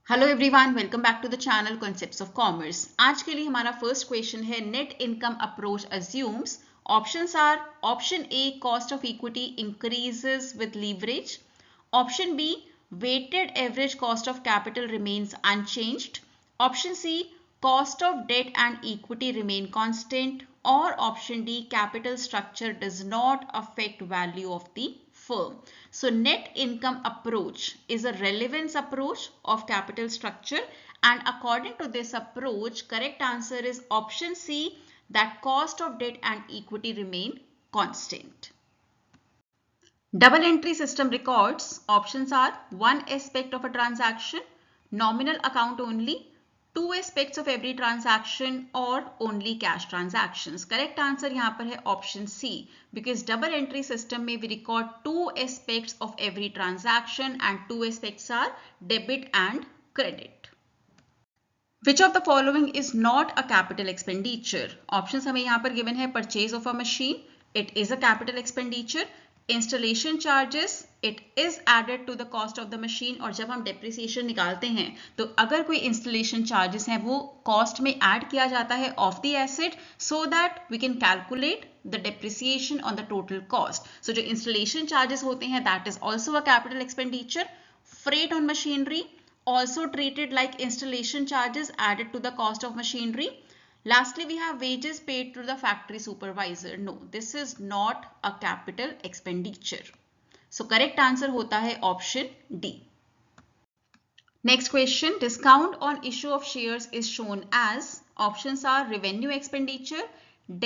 Hello everyone, welcome back to the channel concepts of commerce. आज के लिए हमारा फर्स्ट क्वेश्चन है net income approach assumes. Options are option A cost of equity increases with leverage, option B weighted average cost of capital remains unchanged, option C cost of debt and equity remain constant, or option D capital structure does not affect value of the firm. So net income approach is a relevance approach of capital structure, and according to this approach correct answer is option C, that cost of debt and equity remain constant. Double entry system records options are one aspect of a transaction, nominal account only, two aspects of every transaction, or only cash transactions. Correct answer यहाँ पर है option C, because double entry system में we record two aspects of every transaction and two aspects are debit and credit. Which of the following is not a capital expenditure? Options हमें यहाँ पर given है purchase of a machine, it is a capital expenditure. Installation charges, it is added to the cost of the machine. और जब हम depreciation निकालते हैं तो अगर कोई installation charges हैं वो cost में add किया जाता है of the asset, so that we can calculate the depreciation on the total cost. So जो installation charges होते हैं that is also a capital expenditure. Freight on machinery also treated like installation charges added to the cost of machinery. Lastly, we have wages paid to the factory supervisor. No, this is not a capital expenditure. So correct answer होता है option D. Next question, discount on issue of shares is shown as, options are revenue expenditure,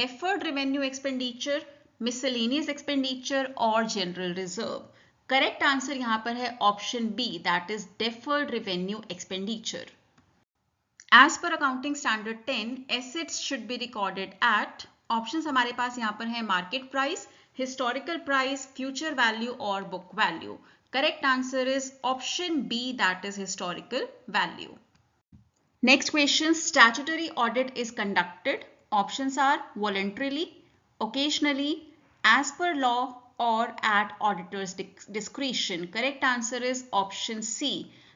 deferred revenue expenditure, miscellaneous expenditure, or general reserve. Correct answer यहाँ पर है option B, that is deferred revenue expenditure. As per accounting standard 10 assets should be recorded at, options हमारे पास यहाँ पर है market price, historical price, future value और book value. Correct answer is option B, that is historical value. Next question, statutory audit is conducted. Options are voluntarily, occasionally, as per law, or at auditor's discretion. Correct answer is option C.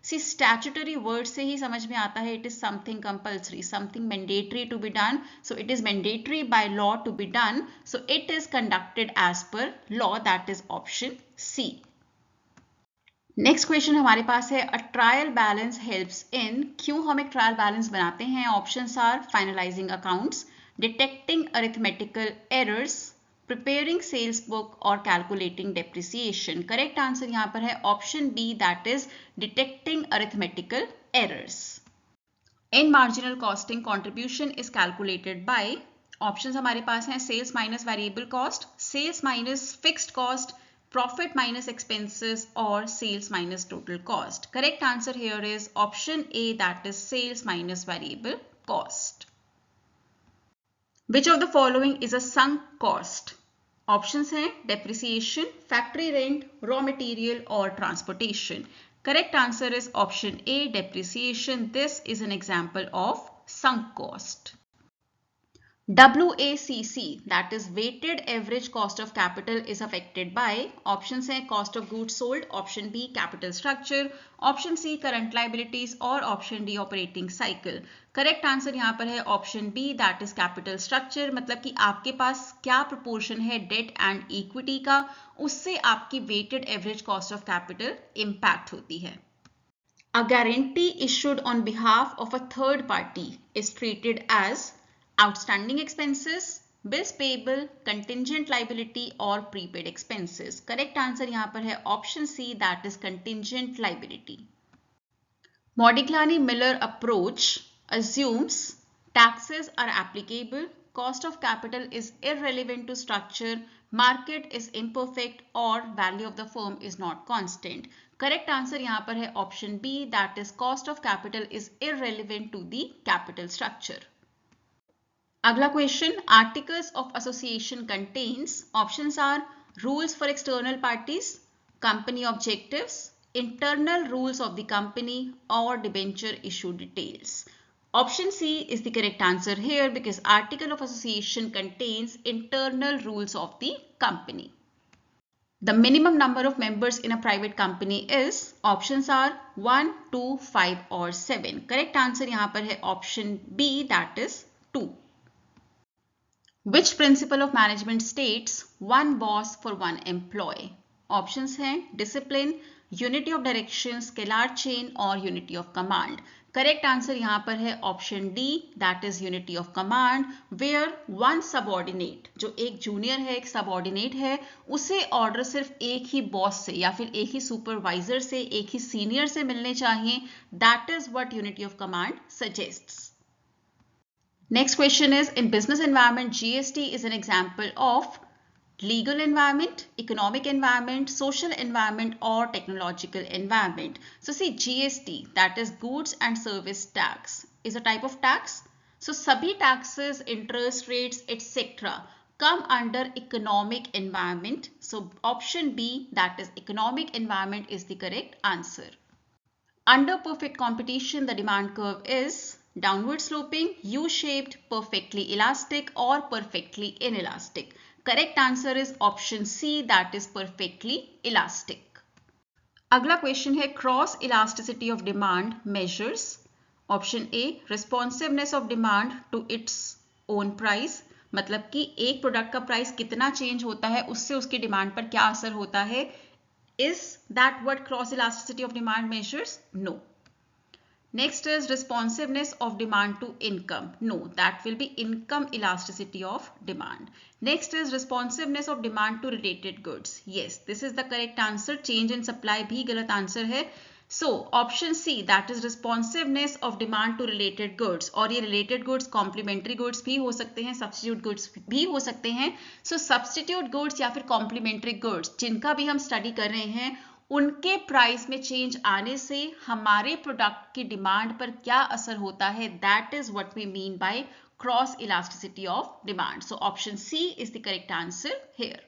See, statutory word से ही समझ में आता है it is something compulsory, something mandatory to be done. So it is mandatory by law to be done. So it is conducted as per law. That is option C. Next question हमारे पास है, a trial balance helps in. क्यों हम एक trial balance बनाते हैं? Options are finalising accounts, detecting arithmetical errors, preparing sales book, or calculating depreciation. Correct answer यहाँ पर है option B, that is detecting arithmetical errors. In marginal costing, contribution is calculated by, options हमारे पास हैं sales minus variable cost, sales minus fixed cost, profit minus expenses, or sales minus total cost. Correct answer here is option A, that is sales minus variable cost. Which of the following is a sunk cost? Options हैं depreciation, factory rent, raw material और transportation. Correct answer is option A, depreciation. This is an example of sunk cost. WACC, that is weighted average cost of capital, is affected by, options हैं cost of goods sold, option B capital structure, option C current liabilities, और option D operating cycle. Correct answer यहाँ पर है option B, that is capital structure. मतलब कि आपके पास क्या proportion है डेट एंड इक्विटी का, उससे आपकी weighted average cost of capital impact होती है. A guarantee issued on behalf of a third party is treated as outstanding expenses, bills payable, contingent liability, और prepaid expenses. Correct answer यहाँ पर है option C, that is contingent liability. Modigliani-Miller approach assumes taxes are applicable, cost of capital is irrelevant to structure, market is imperfect, और value of the firm is not constant. Correct answer यहाँ पर है option B, that is cost of capital is irrelevant to the capital structure. अगला question, articles of association contains, options are rules for external parties, company objectives, internal rules of the company, or debenture issue details. Option C is the correct answer here, because article of association contains internal rules of the company. The minimum number of members in a private company is, options are 1, 2, 5 or 7. Correct answer यहाँ पर है option B, that is 2. Which principle of management states one boss for one employee? Options हैं discipline, unity of direction, scalar chain और unity of command. Correct answer यहाँ पर है option D, that is unity of command, where one subordinate, जो एक junior है, एक subordinate है, उसे ऑर्डर सिर्फ एक ही बॉस से या फिर एक ही सुपरवाइजर से, एक ही सीनियर से मिलने चाहिए. That is what unity of command suggests. Next question is, in business environment, GST is an example of legal environment, economic environment, social environment or technological environment. So see, GST, that is goods and service tax, is a type of tax. So sabhi taxes, interest rates, etc. come under economic environment. So option B, that is economic environment, is the correct answer. Under perfect competition, the demand curve is downward sloping, U-shaped, perfectly elastic or perfectly inelastic. Correct answer is option C, that is perfectly elastic. अगला question है cross elasticity of demand measures. Option A, responsiveness of demand to its own price, मतलब कि एक product का price कितना change होता है उससे उसकी डिमांड पर क्या असर होता है. Is that what cross elasticity of demand measures? No. Next is responsiveness of demand to income. No, that will be income elasticity of demand. Next is responsiveness of demand to related goods. Yes, this is the correct answer. Change in supply भी गलत answer है. So option C, that is responsiveness of demand to related goods. और ये related goods complementary goods भी हो सकते हैं, substitute goods भी हो सकते हैं. So substitute goods या फिर complementary goods जिनका भी हम study कर रहे हैं, उनके प्राइस में चेंज आने से हमारे प्रोडक्ट की डिमांड पर क्या असर होता है. That is what we mean by cross elasticity of demand. So option C is the correct answer here.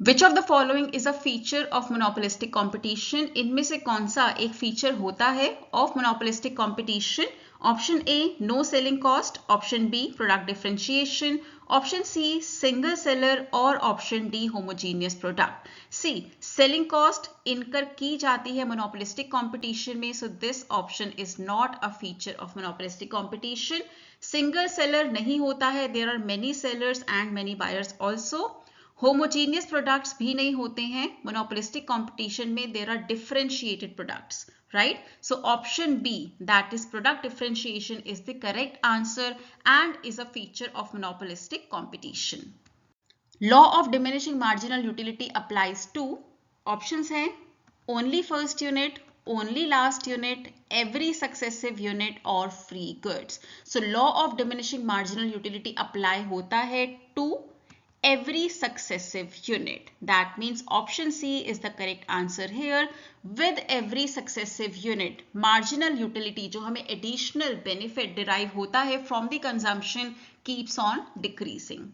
Which of the following is a feature of monopolistic competition? इनमें से कौन सा एक फीचर होता है of monopolistic competition? Option A, no selling cost. Option B, product differentiation. Option C, single seller. और option D, homogeneous product. C, selling cost incur की जाती है मोनोपोलिस्टिक कॉम्पिटिशन में, so this option is not a feature of monopolistic competition. Single seller नहीं होता है, there are many sellers and many buyers also. Homogeneous products भी नहीं होते हैं मोनोपोलिस्टिक कंपटीशन में, there are differentiated products, right? So option B, that is product differentiation, is the correct answer and is a feature of monopolistic competition. Law of diminishing marginal utility applies to, options हैं only first unit, only last unit, every successive unit और free goods. So law of diminishing marginal utility apply होता है to every successive unit. That means option C is the correct answer here. With every successive unit, marginal utility जो हमें additional benefit derive होता है from the consumption keeps on decreasing.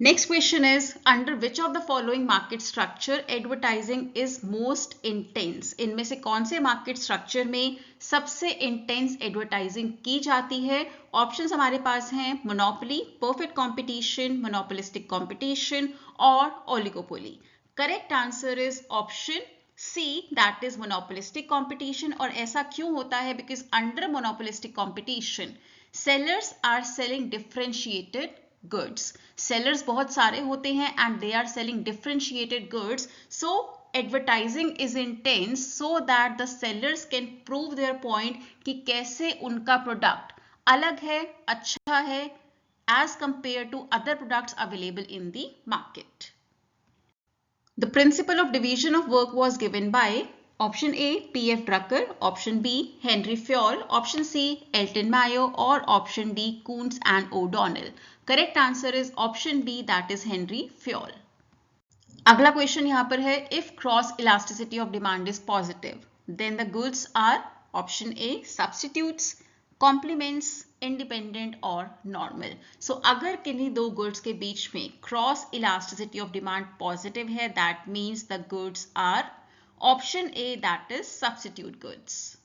Next question is, under which of the following market structure advertising is most intense? इनमें से कौन से market structure में सबसे इंटेंस एडवर्टाइजिंग की जाती है? ऑप्शंस हमारे पास हैं monopoly, perfect competition, monopolistic competition और oligopoly. Correct answer is option C, that is monopolistic competition. और ऐसा क्यों होता है? Because under monopolistic competition sellers are selling differentiated goods. Sellers बहुत सारे होते हैं and they are selling differentiated goods. So advertising is intense so that the sellers can prove their point कि कैसे उनका प्रोडक्ट अलग है, अच्छा है as compared to other products available in the market. The principle of division of work was given by option A, P.F. Drucker, option B, Henry Fayol, option C, Elton Mayo और option D, Kuntz and O'Donnell. Correct answer is option B, that is Henry Fayol. अगला question यहाँ पर है, if cross elasticity of demand is positive, then the goods are option A, substitutes, complements, independent और normal. So अगर किन्हीं दो goods के बीच में cross elasticity of demand positive है, that means the goods are option A, that is substitute goods.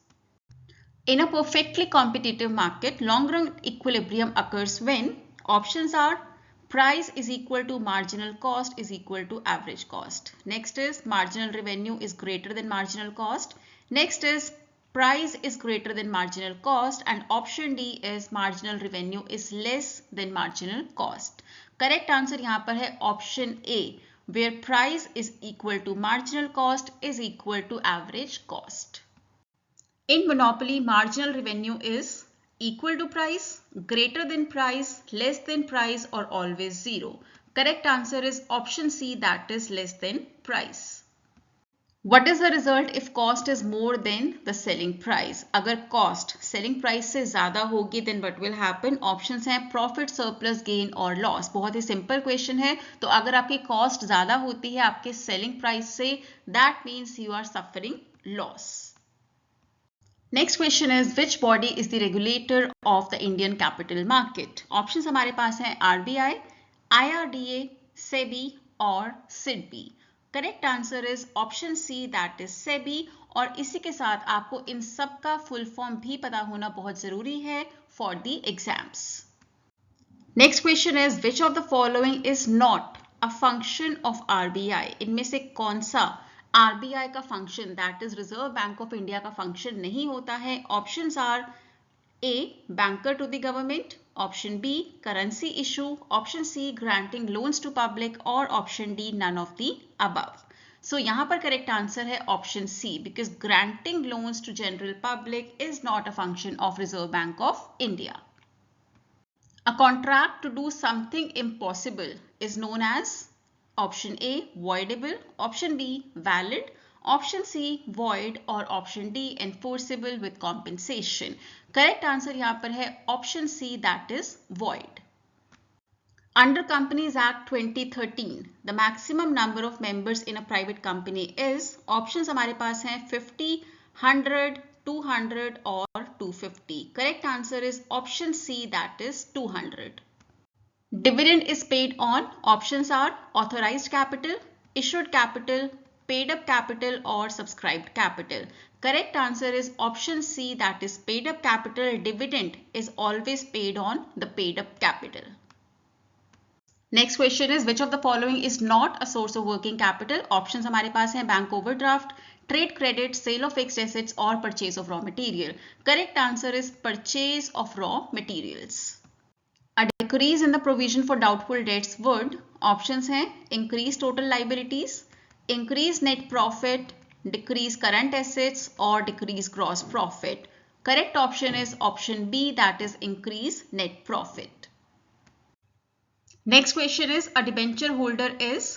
In a perfectly competitive market, long-run equilibrium occurs when options are price is equal to marginal cost is equal to average cost. Next is marginal revenue is greater than marginal cost. Next is price is greater than marginal cost, and option D is marginal revenue is less than marginal cost. Correct answer यहाँ पर है option A, where price is equal to marginal cost is equal to average cost. In monopoly, marginal revenue is equal to price, greater than price, less than price, or always zero. Correct answer is option C, that is less than price. What is the result if cost is more than the selling price? अगर cost selling price से ज़्यादा होगी then what will happen? Options हैं profit, surplus, gain और loss. बहुत ही simple question है. तो अगर आपकी cost ज़्यादा होती है आपके selling price से, that means you are suffering loss. Next question is which body is the regulator of the Indian capital market? Options हमारे पास हैं RBI, IRDA, SEBI और SIDBI. Correct answer is option C, that is SEBI. और इसी के साथ आपको इन सब का फुल फॉर्म भी पता होना बहुत जरूरी है for the exams. Next question is which of the following is not a function of RBI? इनमें से कौन सा आरबीआई का function, that is Reserve Bank of India का फंक्शन नहीं होता है? Options are A, banker to the government, option B, currency issue, option C, granting loans to public, और option D, none of the above. So यहाँ पर correct answer है option C, because granting loans to general public is not a function of Reserve Bank of India. A contract to do something impossible is known as option A, voidable, option B, valid, option C, void, और option D, enforceable with compensation. Correct answer यहाँ पर है option C, that is void. Under Companies Act 2013, the maximum number of members in a private company is, options हमारे पास हैं 50, 100, 200 और 250. Correct answer is option C, that is 200. Dividend is paid on, options are authorized capital, issued capital, paid up capital or subscribed capital. Correct answer is option C, that is paid up capital. Dividend is always paid on the paid up capital. Next question is which of the following is not a source of working capital? Options हमारे पास हैं bank overdraft, trade credit, sale of fixed assets और purchase of raw material. Correct answer is purchase of raw materials. A decrease in the provision for doubtful debts would, options हैं increase total liabilities, increase net profit, decrease current assets or decrease gross profit. Correct option is option B, that is increase net profit. Next question is a debenture holder is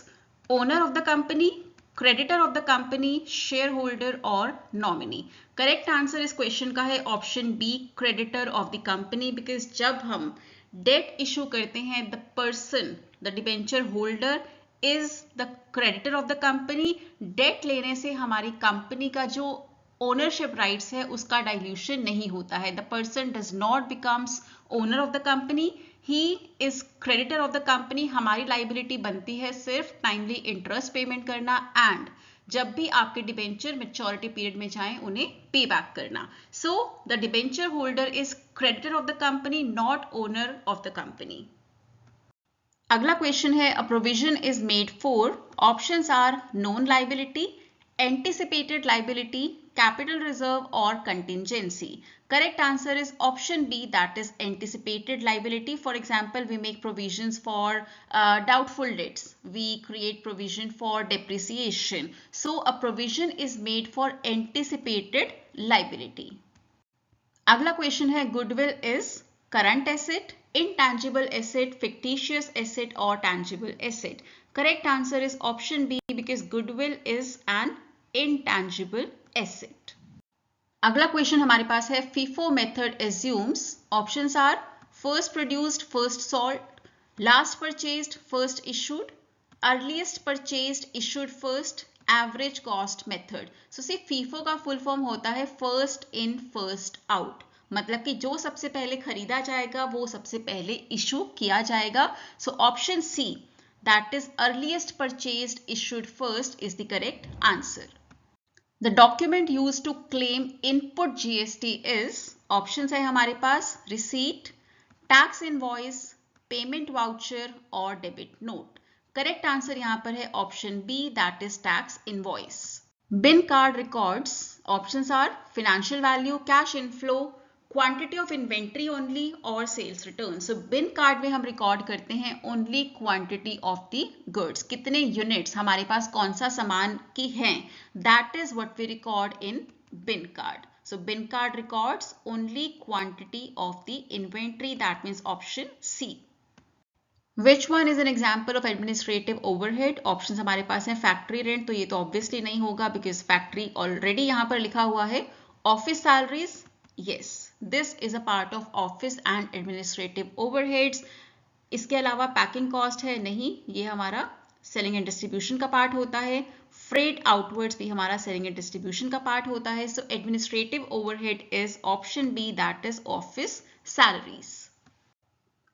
owner of the company, creditor of the company, shareholder और nominee. Correct answer इस question का है option B, creditor of the company, because जब हम date issue करते हैं the person, the debenture holder is the creditor of the company. Debt लेने से हमारी कंपनी का जो ओनरशिप राइट्स है उसका डाइल्यूशन नहीं होता है. The person does not becomes owner of the company, he is creditor of the company. हमारी लाइबिलिटी बनती है सिर्फ टाइमली इंटरेस्ट पेमेंट करना एंड जब भी आपके डिबेंचर मैच्योरिटी पीरियड में जाएं उन्हें पे बैक करना. So the debenture holder is creditor of the company, not owner of the company. अगला क्वेश्चन है a provision is made for, options are known liability, anticipated liability, capital reserve or contingency. Correct answer is option B, that is anticipated liability. For example, we make provisions for doubtful debts. We create provision for depreciation. So a provision is made for anticipated liability. अगला question है goodwill is current asset, intangible asset, fictitious asset or tangible asset. Correct answer is option B, because goodwill is an intangible asset. अगला question हमारे पास है FIFO method assumes, options are first produced first sold, last purchased first issued, earliest purchased issued first, average cost method. So see FIFO का full form होता है first in first out, मतलब कि जो सबसे पहले खरीदा जाएगा वो सबसे पहले इशू किया जाएगा. So option C, that is earliest purchased issued first, is the correct answer. The document used to claim input GST is, options है हमारे पास receipt, tax invoice, payment voucher और डेबिट नोट। करेक्ट आंसर यहाँ पर है option B, that is tax invoice. Bin card records, options are financial value, cash inflow, quantity of inventory only और sales return. So बिन card में हम record करते हैं only quantity of the goods, कितने units हमारे पास कौन सा सामान की हैं, that is what we record in bin card. So bin card records only quantity of the inventory, that means option C. Which one is an example of administrative overhead? Option हमारे पास है factory rent, तो ये तो obviously नहीं होगा because factory already यहाँ पर लिखा हुआ है। Office salaries, yes, this is a part of office and administrative overheads. इसके अलावा पैकिंग कॉस्ट है, नहीं, ये हमारा सेलिंग एंड डिस्ट्रीब्यूशन का पार्ट होता है। फ्रेट आउटवर्ड्स भी हमारा सेलिंग एंड डिस्ट्रीब्यूशन का पार्ट होता है। So administrative overhead is option B, that is office salaries.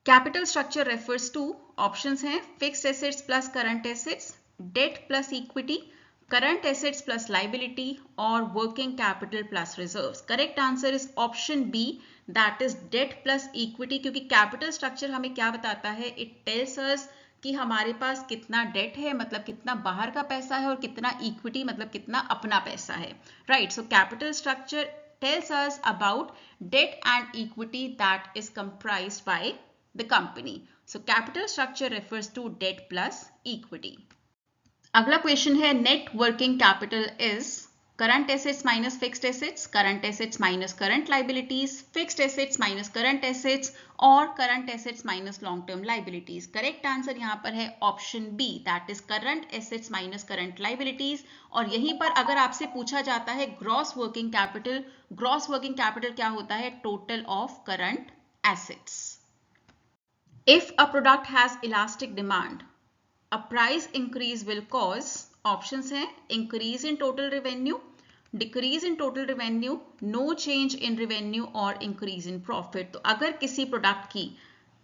Capital structure refers to, options हैं fixed assets plus current assets, debt plus equity, current assets plus liability और working capital plus reserves. Correct answer is option B, that is debt plus equity, क्योंकि capital structure हमें क्या बताता है, it tells us कि हमारे पास कितना date है, मतलब कितना बाहर का पैसा है, और कितना इक्विटी मतलब कितना अपना पैसा है, right. So capital structure tells us about debt and equity that is comprised by the company. So capital structure refers to debt plus equity. अगला क्वेश्चन है net working capital is current assets minus fixed assets, current assets minus current liabilities, fixed assets minus current assets और current assets minus long term liabilities. Correct answer यहाँ पर है option B, that is current assets minus current liabilities. और यहीं पर अगर आपसे पूछा जाता है gross working capital, gross working capital क्या होता है, total of current assets. If a product has elastic demand, a price increase will cause, options हैं increase in total revenue, decrease in total revenue, no change in revenue और increase in profit. तो अगर किसी product की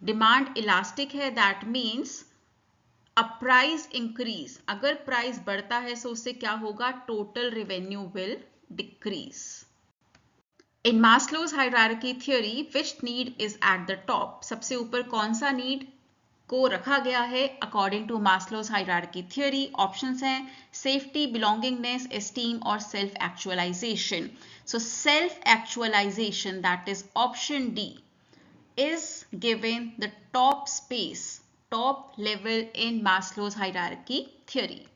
demand elastic है, that means a price increase, अगर price बढ़ता है तो उससे क्या होगा, total revenue will decrease. In Maslow's hierarchy theory, which need is at the top? सबसे ऊपर कौन सा नीड को रखा गया है according to Maslow's hierarchy theory? Options हैं सेफ्टी, बिलोंगिंगनेस, एस्टीम और self actualisation. So self actualisation, that is option D, is given the top space, top level in Maslow's hierarchy theory.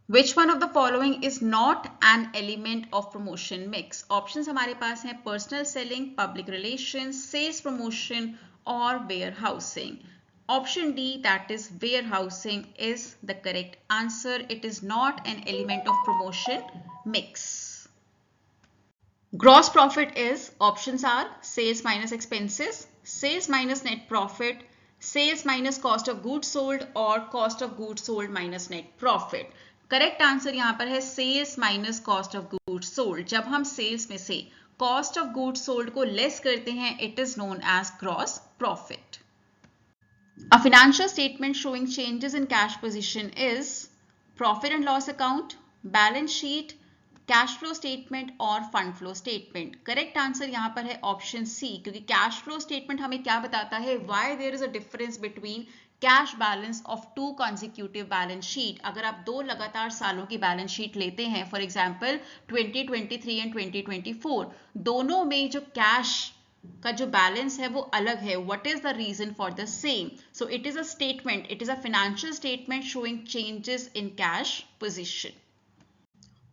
Which one of the following is not an element of promotion mix? Options हमारे पास हैं personal selling, public relations, sales promotion और warehousing. Option D, that is warehousing, is the correct answer. It is not an element of promotion mix. Gross profit is, options are sales minus expenses, sales minus net profit, sales minus cost of goods sold और cost of goods sold minus net profit. Correct answer यहाँ पर है sales minus cost of goods sold. जब हम sales में से cost of goods sold को less करते हैं, it is known as gross profit. A financial statement showing changes in cash position is profit and loss account, balance sheet, cash flow statement और fund flow statement. Correct answer यहाँ पर है option सी, क्योंकि cash flow statement हमें क्या बताता है, why there is a difference between cash balance of two consecutive balance sheet. अगर आप दो लगातार सालों की बैलेंस शीट लेते हैं, फॉर एग्जाम्पल 2023 एंड 2024, दोनों में जो कैश का जो बैलेंस है वो अलग है। What is the reason for the same? So it is a statement, it is a financial statement showing changes in cash position.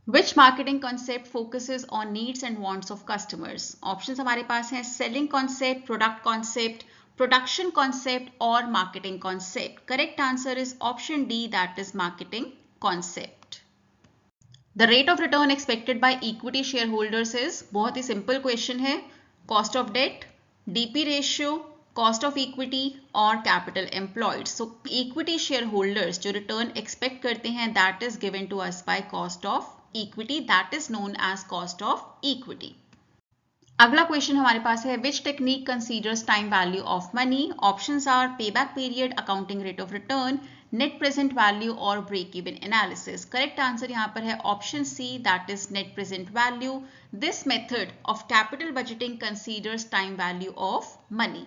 Which marketing concept focuses on needs and wants of customers? Options हमारे पास हैं selling concept, product concept, production concept और marketing concept. Correct answer is option D, that is marketing concept. The rate of return expected by equity shareholders is, बहुत ही simple question है, cost of debt, DP ratio, cost of equity और capital employed. So equity shareholders जो return expect करते हैं, that is given to us by cost of equity, that is known as cost of equity. अगला question हमारे पास है which technique considers time value of money? Options are payback period, accounting rate of return, net present value और break even analysis. Correct answer यहाँ पर है option C, that is net present value. This method of capital budgeting considers time value of money.